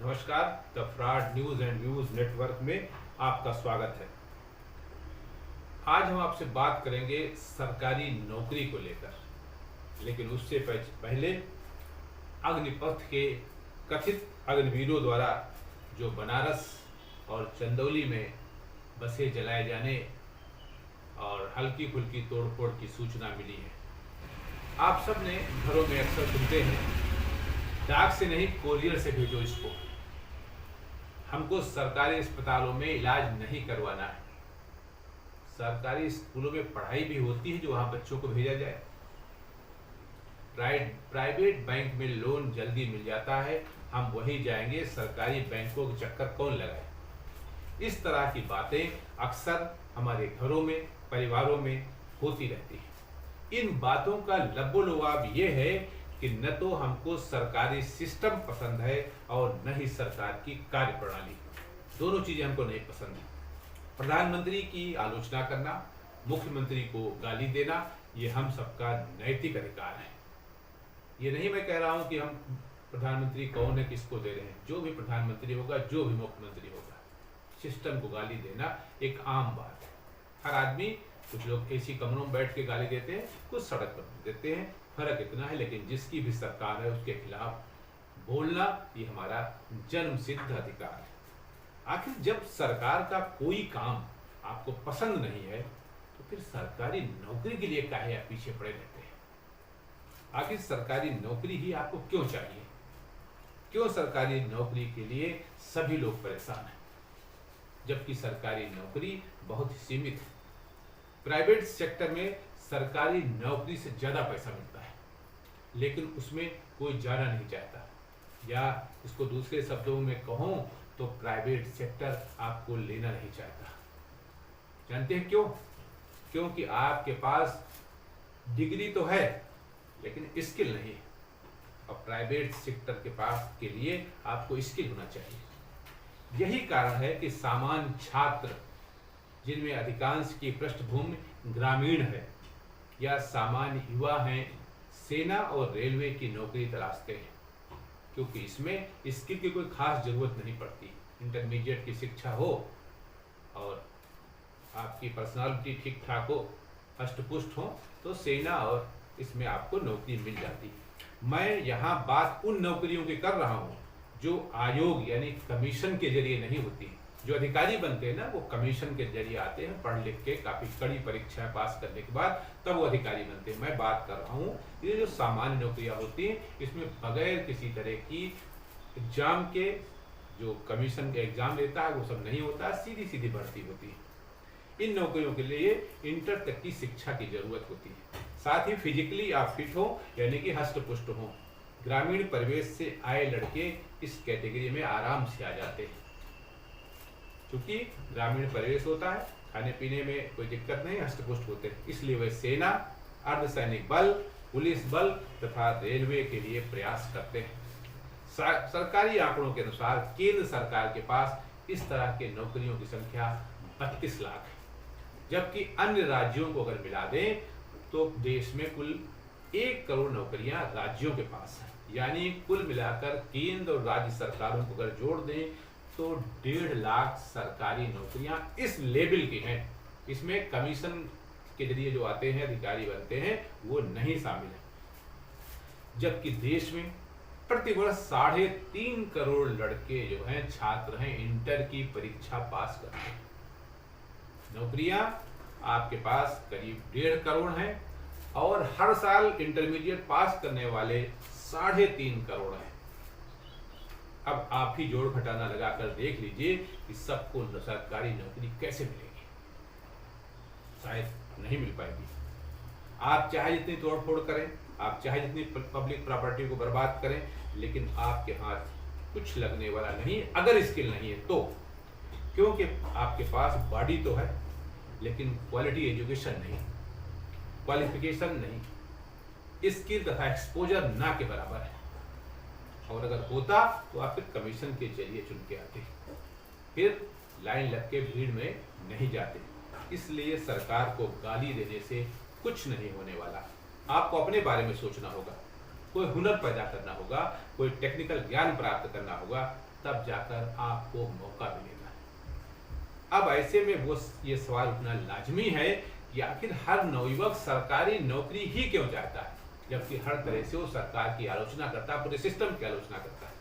नमस्कार, the fraud news and views network में आपका स्वागत है। आज हम आपसे बात करेंगे सरकारी नौकरी को लेकर, लेकिन उससे पहले अग्निपथ के कथित अग्निवीरों द्वारा जो बनारस और चंदौली में बसें जलाए जाने और हल्की फुल्की तोड़फोड़ की सूचना मिली है। आप सब ने घरों में अक्सर सुनते हैं, डाक से नहीं कोरियर से भेजो इसको, हमको सरकारी अस्पतालों में इलाज नहीं करवाना है। सरकारी स्कूलों में पढ़ाई भी होती है जो वहां बच्चों को भेजा जाए। प्राइवेट बैंक में लोन जल्दी मिल जाता है, हम वही जाएंगे, सरकारी बैंकों के चक्कर कौन लगाए। इस तरह की बातें अक्सर हमारे घरों में, परिवारों में होती रहती है। इन बातों का लबोलुआब ये है कि न तो हमको सरकारी सिस्टम पसंद है और न ही सरकार की कार्यप्रणाली। दोनों चीजें हमको नहीं पसंद है। प्रधानमंत्री की आलोचना करना, मुख्यमंत्री को गाली देना, ये हम सबका नैतिक अधिकार है। ये नहीं मैं कह रहा हूं कि हम प्रधानमंत्री कौन है, किसको दे रहे हैं। जो भी प्रधानमंत्री होगा, जो भी मुख्यमंत्री होगा, सिस्टम को गाली देना एक आम बात है। हर आदमी, कुछ लोग एसी कमरों में बैठ के गाली देते हैं, कुछ सड़क पर देते हैं, फर्क इतना है। लेकिन जिसकी भी सरकार है उसके खिलाफ बोलना ये हमारा जन्मसिद्ध अधिकार है। आखिर जब सरकार का कोई काम आपको पसंद नहीं है तो फिर सरकारी नौकरी के लिए काहे आप पीछे पड़े रहते हैं। आखिर सरकारी नौकरी ही आपको क्यों चाहिए? क्यों सरकारी नौकरी के लिए सभी लोग परेशान हैं, जबकि सरकारी नौकरी बहुत ही सीमित है। प्राइवेट सेक्टर में सरकारी नौकरी से ज्यादा पैसा मिलता है, लेकिन उसमें कोई जाना नहीं चाहता। या इसको दूसरे शब्दों में कहूं तो प्राइवेट सेक्टर आपको लेना नहीं चाहता। जानते हैं क्यों? क्योंकि आपके पास डिग्री तो है लेकिन स्किल नहीं है, और प्राइवेट सेक्टर के पास के लिए आपको स्किल होना चाहिए। यही कारण है कि सामान्य छात्र, जिनमें अधिकांश की पृष्ठभूमि ग्रामीण है या सामान्य युवा हैं, सेना और रेलवे की नौकरी तलाशते हैं, क्योंकि इसमें स्किल की कोई खास जरूरत नहीं पड़ती। इंटरमीडिएट की शिक्षा हो और आपकी पर्सनालिटी ठीक ठाक हो, हष्ट-पुष्ट हो, तो सेना और इसमें आपको नौकरी मिल जाती। मैं यहाँ बात उन नौकरियों की कर रहा हूँ जो आयोग यानी कमीशन के जरिए नहीं होती। जो अधिकारी बनते हैं ना, वो कमीशन के जरिए आते हैं, पढ़ लिख के काफी कड़ी परीक्षा पास करने के बाद तब वो अधिकारी बनते हैं। मैं बात कर रहा हूँ ये जो सामान्य नौकरियां होती हैं, इसमें बगैर किसी तरह की एग्जाम के, जो कमीशन के एग्जाम लेता है वो सब नहीं होता, सीधी सीधी भर्ती होती है। इन नौकरियों के लिए इंटर तक की शिक्षा की जरूरत होती है। साथ ही फिजिकली आप फिट हो यानी कि हष्ट पुष्ट हो। ग्रामीण परिवेश से आए लड़के इस कैटेगरी में आराम से आ जाते हैं, क्योंकि ग्रामीण परिवेश होता है, खाने पीने में कोई दिक्कत नहीं, हष्ट-पुष्ट होते हैं। इसलिए वे सेना, अर्धसैनिक बल, पुलिस बल तथा रेलवे के लिए प्रयास करते हैं। सरकारी आंकड़ों के अनुसार केंद्र सरकार के पास इस तरह के नौकरियों की संख्या 32 लाख है, जबकि अन्य राज्यों को अगर मिला दें तो देश में कुल 1 करोड़ नौकरियां राज्यों के पास है। यानी कुल मिलाकर केंद्र और राज्य सरकारों को अगर जोड़ दें तो 1.5 लाख सरकारी नौकरियां इस लेवल की हैं। इसमें कमीशन के जरिए जो आते हैं, अधिकारी बनते हैं, वो नहीं शामिल है। जबकि देश में प्रतिवर्ष 3.5 करोड़ लड़के जो हैं, छात्र हैं, इंटर की परीक्षा पास करते हैं। नौकरियां आपके पास करीब 1.5 करोड़ हैं और हर साल इंटरमीडिएट पास करने वाले 3.5 करोड़ हैं। अब आप ही जोड़ घटाना लगाकर देख लीजिए कि सबको सरकारी नौकरी कैसे मिलेगी। शायद नहीं मिल पाएगी। आप चाहे जितनी तोड़फोड़ करें, आप चाहे जितनी पब्लिक प्रॉपर्टी को बर्बाद करें, लेकिन आपके हाथ कुछ लगने वाला नहीं, अगर स्किल नहीं है तो। क्योंकि आपके पास बॉडी तो है लेकिन क्वालिटी एजुकेशन नहीं, क्वालिफिकेशन नहीं, स्किल तथा एक्सपोजर ना के बराबर है। और अगर होता तो आप फिर कमीशन के जरिए चुन के आते, फिर लाइन लग के भीड़ में नहीं जाते। इसलिए सरकार को गाली देने से कुछ नहीं होने वाला। आपको अपने बारे में सोचना होगा, कोई हुनर पैदा करना होगा, कोई टेक्निकल ज्ञान प्राप्त करना होगा, तब जाकर आपको मौका मिलेगा। अब ऐसे में वो ये सवाल उठना लाजमी है कि आखिर हर नवयुवक सरकारी नौकरी ही क्यों चाहता है, जबकि हर तरह से वो सरकार की आलोचना करता है, पूरे सिस्टम की आलोचना करता है।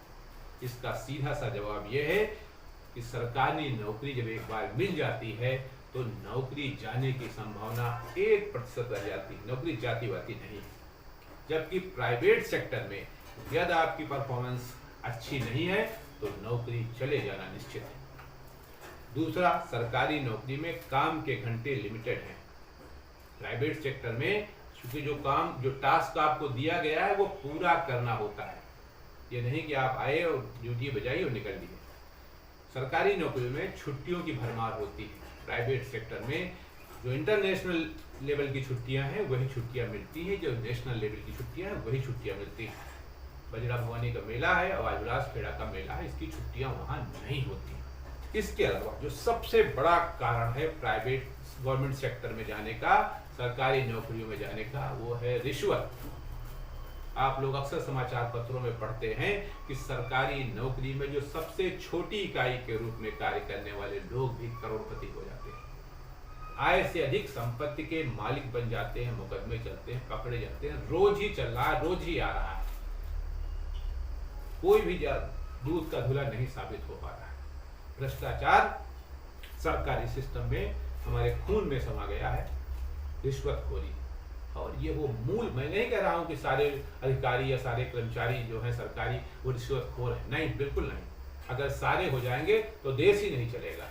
इसका सीधा सा जवाब यह है कि सरकारी नौकरी जब एक बार मिल जाती है तो नौकरी जाने की संभावना 1% रह जाती है, नौकरी जाती वाती नहीं। जबकि प्राइवेट सेक्टर में यदि आपकी परफॉर्मेंस अच्छी नहीं है तो नौकरी चले जाना निश्चित है। दूसरा, सरकारी नौकरी में काम के घंटे लिमिटेड हैं। प्राइवेट सेक्टर में क्योंकि जो टास्क आपको दिया गया है वो पूरा करना होता है, ये नहीं कि आप आए और ड्यूटी बजाई और निकल लिए। सरकारी नौकरी में छुट्टियों की भरमार होती है। प्राइवेट सेक्टर में जो इंटरनेशनल लेवल की छुट्टियां हैं वही छुट्टियां मिलती हैं, जो नेशनल लेवल की छुट्टियां हैं वही छुट्टियां मिलती हैं। बजरा भवानी का मेला है और आजुराज खेड़ा का मेला है, इसकी छुट्टियां वहां नहीं होती। इसके अलावा जो सबसे बड़ा कारण है प्राइवेट गवर्नमेंट सेक्टर में जाने का, सरकारी नौकरियों में जाने का, वो है रिश्वत। आप लोग अक्सर समाचार पत्रों में पढ़ते हैं कि सरकारी नौकरी में जो सबसे छोटी इकाई के रूप में कार्य करने वाले लोग भी करोड़पति हो जाते हैं, आय से अधिक संपत्ति के मालिक बन जाते हैं, मुकदमे चलते हैं, पकड़े जाते हैं। रोज ही चल रहा है, रोज ही आ रहा है, कोई भी दूध का धुला नहीं साबित हो पा रहा है। भ्रष्टाचार सरकारी सिस्टम में हमारे खून में समा गया है, रिश्वतखोरी। और ये वो मूल, मैं नहीं कह रहा हूं कि सारे अधिकारी या सारे कर्मचारी जो हैं सरकारी वो रिश्वतखोर हैं, नहीं, बिल्कुल नहीं। अगर सारे हो जाएंगे तो देश ही नहीं चलेगा।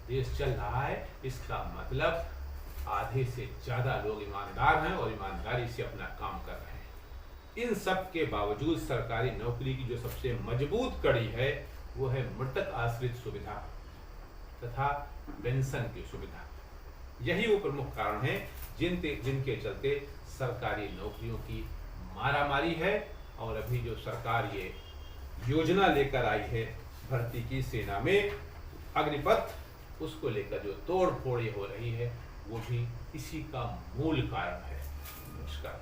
देश चल रहा है, इसका मतलब आधे से ज्यादा लोग ईमानदार हैं और ईमानदारी से अपना काम कर रहे हैं। इन सब के बावजूद सरकारी नौकरी की जो सबसे मजबूत कड़ी है वो है मृतक आश्रित सुविधा तथा पेंशन की सुविधा। यही वो प्रमुख कारण है जिनके चलते सरकारी नौकरियों की मारामारी है। और अभी जो सरकार ये योजना लेकर आई है भर्ती की, सेना में अग्निपथ, उसको लेकर जो तोड़ फोड़ हो रही है वो भी इसी का मूल कारण है। नमस्कार।